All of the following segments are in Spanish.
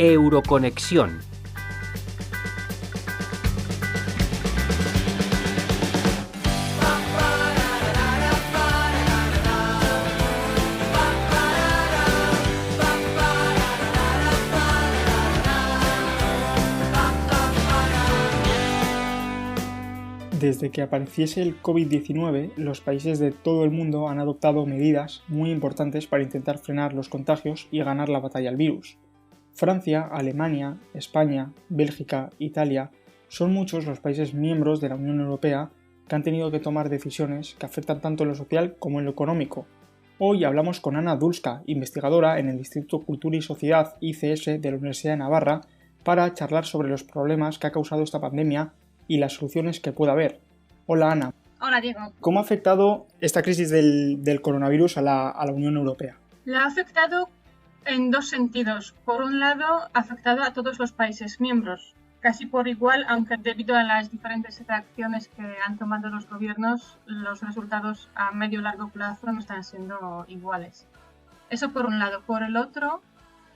Euroconexión. Desde que apareciese el COVID-19, los países de todo el mundo han adoptado medidas muy importantes para intentar frenar los contagios y ganar la batalla al virus. Francia, Alemania, España, Bélgica, Italia son muchos los países miembros de la Unión Europea que han tenido que tomar decisiones que afectan tanto en lo social como en lo económico. Hoy hablamos con Ana Dulska, investigadora en el Instituto Cultura y Sociedad ICS de la Universidad de Navarra, para charlar sobre los problemas que ha causado esta pandemia y las soluciones que pueda haber. Hola Ana. Hola Diego. ¿Cómo ha afectado esta crisis del coronavirus a la Unión Europea? La ha afectado en dos sentidos. Por un lado, ha afectado a todos los países miembros, casi por igual, aunque debido a las diferentes reacciones que han tomado los gobiernos, los resultados a medio y largo plazo no están siendo iguales. Eso por un lado. Por el otro,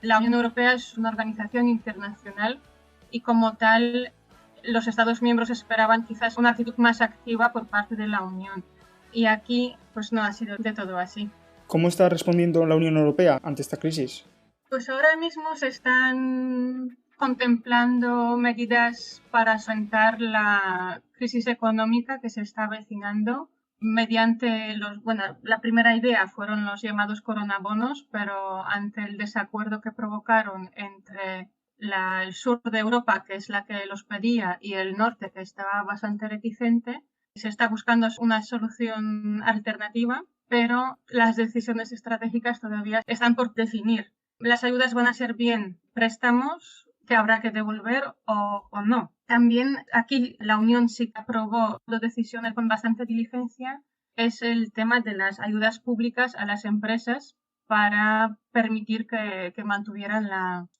la Unión Europea es una organización internacional y como tal, los Estados miembros esperaban quizás una actitud más activa por parte de la Unión. Y aquí, pues no ha sido de todo así. ¿Cómo está respondiendo la Unión Europea ante esta crisis? Pues ahora mismo se están contemplando medidas para solventar la crisis económica que se está avecinando mediante la primera idea fueron los llamados coronabonos, pero ante el desacuerdo que provocaron entre el sur de Europa, que es la que los pedía, y el norte, que estaba bastante reticente, se está buscando una solución alternativa, pero las decisiones estratégicas todavía están por definir. Las ayudas van a ser bien préstamos que habrá que devolver o no. También aquí la Unión sí que aprobó dos decisiones con bastante diligencia. Es el tema de las ayudas públicas a las empresas para permitir que mantuvieran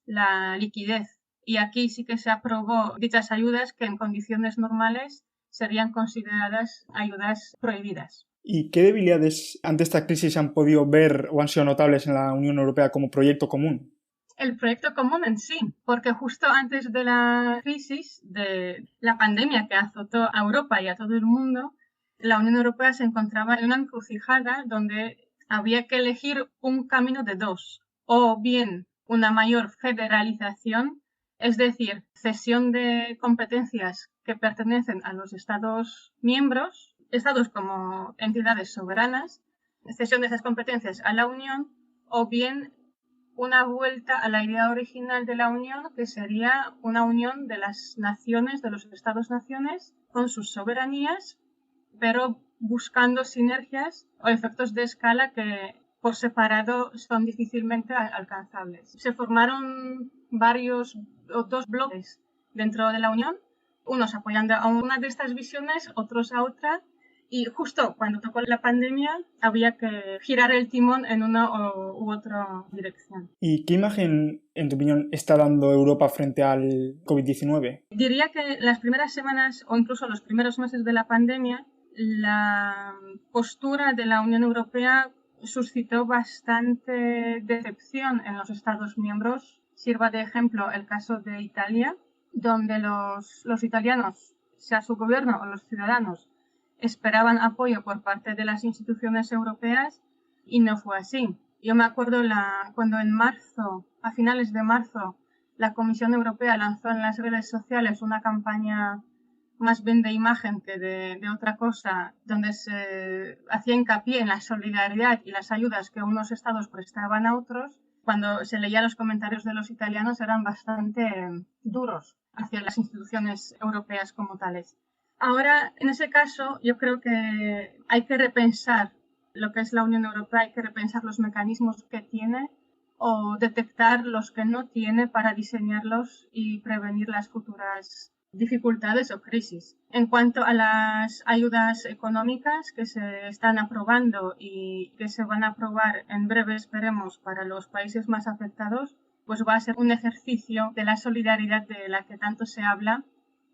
la liquidez. Y aquí sí que se aprobó dichas ayudas que en condiciones normales serían consideradas ayudas prohibidas. ¿Y qué debilidades ante esta crisis han podido ver o han sido notables en la Unión Europea como proyecto común? El proyecto común en sí, porque justo antes de la crisis, de la pandemia que azotó a Europa y a todo el mundo, la Unión Europea se encontraba en una encrucijada donde había que elegir un camino de dos, o bien una mayor federalización, es decir, cesión de competencias que pertenecen a los Estados miembros, Estados como entidades soberanas, cesión de esas competencias a la Unión, o bien una vuelta a la idea original de la Unión, que sería una unión de las naciones, de los Estados-naciones, con sus soberanías, pero buscando sinergias o efectos de escala que por separado son difícilmente alcanzables. Se formaron dos bloques dentro de la Unión, unos apoyando a una de estas visiones, otros a otra, y justo cuando tocó la pandemia había que girar el timón en una u otra dirección. ¿Y qué imagen, en tu opinión, está dando Europa frente al COVID-19? Diría que las primeras semanas o incluso los primeros meses de la pandemia, la postura de la Unión Europea suscitó bastante decepción en los Estados miembros. Sirva de ejemplo el caso de Italia, donde los italianos, sea su gobierno o los ciudadanos, esperaban apoyo por parte de las instituciones europeas y no fue así. Yo me acuerdo cuando a finales de marzo, la Comisión Europea lanzó en las redes sociales una campaña más bien de imagen que de otra cosa, donde se hacía hincapié en la solidaridad y las ayudas que unos estados prestaban a otros. Cuando se leía los comentarios de los italianos eran bastante duros hacia las instituciones europeas como tales. Ahora, en ese caso, yo creo que hay que repensar lo que es la Unión Europea, hay que repensar los mecanismos que tiene o detectar los que no tiene para diseñarlos y prevenir las futuras dificultades o crisis. En cuanto a las ayudas económicas que se están aprobando y que se van a aprobar en breve, esperemos, para los países más afectados, pues va a ser un ejercicio de la solidaridad de la que tanto se habla,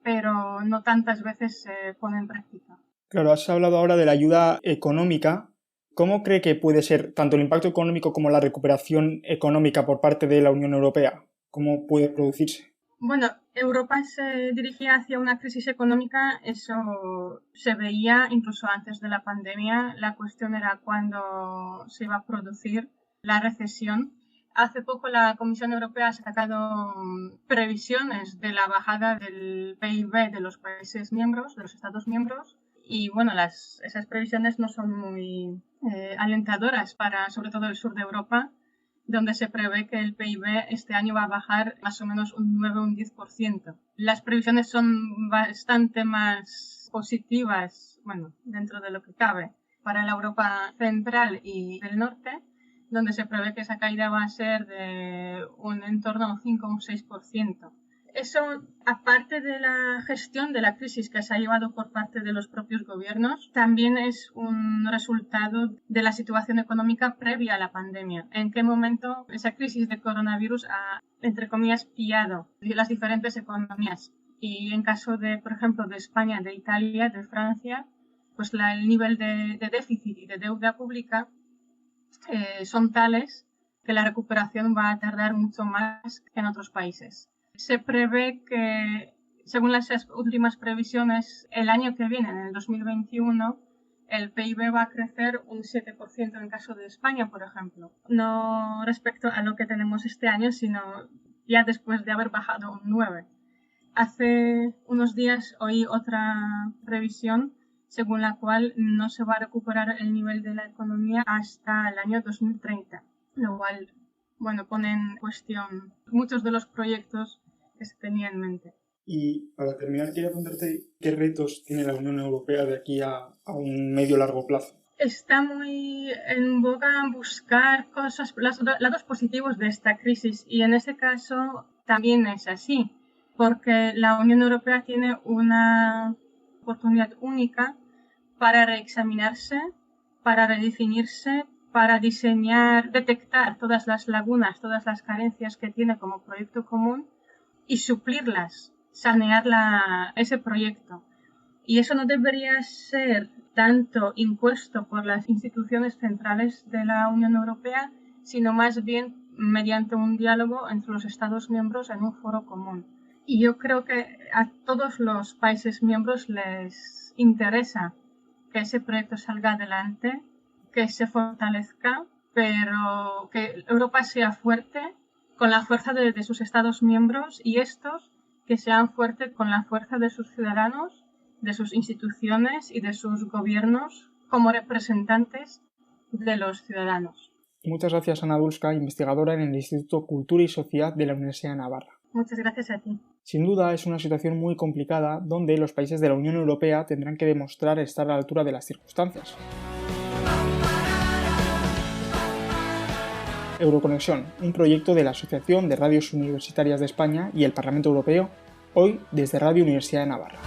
pero no tantas veces se pone en práctica. Claro, has hablado ahora de la ayuda económica. ¿Cómo cree que puede ser tanto el impacto económico como la recuperación económica por parte de la Unión Europea? ¿Cómo puede producirse? Bueno, Europa se dirigía hacia una crisis económica, eso se veía incluso antes de la pandemia. La cuestión era cuándo se iba a producir la recesión. Hace poco la Comisión Europea ha sacado previsiones de la bajada del PIB de los países miembros, de los Estados miembros, y bueno, esas previsiones no son muy alentadoras para sobre todo el sur de Europa, donde se prevé que el PIB este año va a bajar más o menos un 9 o un 10%. Las previsiones son bastante más positivas, bueno, dentro de lo que cabe, para la Europa central y del norte, donde se prevé que esa caída va a ser de un entorno a un 5 o un 6%. Eso, aparte de la gestión de la crisis que se ha llevado por parte de los propios gobiernos, también es un resultado de la situación económica previa a la pandemia. En qué momento esa crisis de coronavirus ha, entre comillas, pillado las diferentes economías. Y en caso de, por ejemplo, de España, de Italia, de Francia, pues el nivel de déficit y de deuda pública son tales que la recuperación va a tardar mucho más que en otros países. Se prevé que, según las últimas previsiones, el año que viene, en el 2021, el PIB va a crecer un 7% en el caso de España, por ejemplo. No respecto a lo que tenemos este año, sino ya después de haber bajado un 9%. Hace unos días oí otra previsión según la cual no se va a recuperar el nivel de la economía hasta el año 2030, lo cual, bueno, pone en cuestión muchos de los proyectos que se tenía en mente. Y para terminar, quería preguntarte qué retos tiene la Unión Europea de aquí a un medio largo plazo. Está muy en boga buscar cosas, los lados positivos de esta crisis, y en ese caso también es así, porque la Unión Europea tiene una oportunidad única para reexaminarse, para redefinirse, para diseñar, detectar todas las lagunas, todas las carencias que tiene como proyecto común y suplirlas, sanear ese proyecto. Y eso no debería ser tanto impuesto por las instituciones centrales de la Unión Europea, sino más bien mediante un diálogo entre los Estados miembros en un foro común. Y yo creo que a todos los países miembros les interesa que ese proyecto salga adelante, que se fortalezca, pero que Europa sea fuerte con la fuerza de sus Estados miembros, y estos que sean fuertes con la fuerza de sus ciudadanos, de sus instituciones y de sus gobiernos como representantes de los ciudadanos. Muchas gracias, Ana Dulska, investigadora en el Instituto Cultura y Sociedad de la Universidad de Navarra. Muchas gracias a ti. Sin duda es una situación muy complicada donde los países de la Unión Europea tendrán que demostrar estar a la altura de las circunstancias. Euroconexión, un proyecto de la Asociación de Radios Universitarias de España y el Parlamento Europeo, hoy desde Radio Universidad de Navarra.